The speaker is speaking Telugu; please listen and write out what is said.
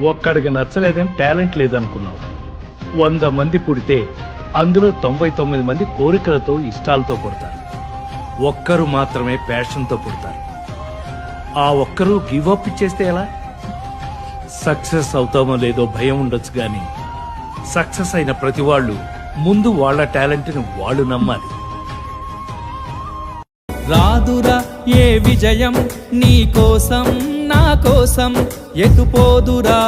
ఒక్కడికి నచ్చలేదని టాలెంట్ లేదనుకున్నావు. 100 మంది పుడితే అందులో 99 మంది కోరికలతో ఇష్టాలతో పుడతారు. ఒక్కరు మాత్రమే ప్యాషన్తో పుడతారు. ఆ ఒక్కరు గివ్ అప్ ఇచ్చేస్తే ఎలా? సక్సెస్ అవుతామో లేదో భయం ఉండొచ్చు గాని సక్సెస్ అయిన ప్రతి వాళ్ళు ముందు వాళ్ళ టాలెంట్ని వాళ్ళు నమ్మాలి. రాదురా ఏ విజయం నీ కోసం నా కోసం ఎటుపోదురా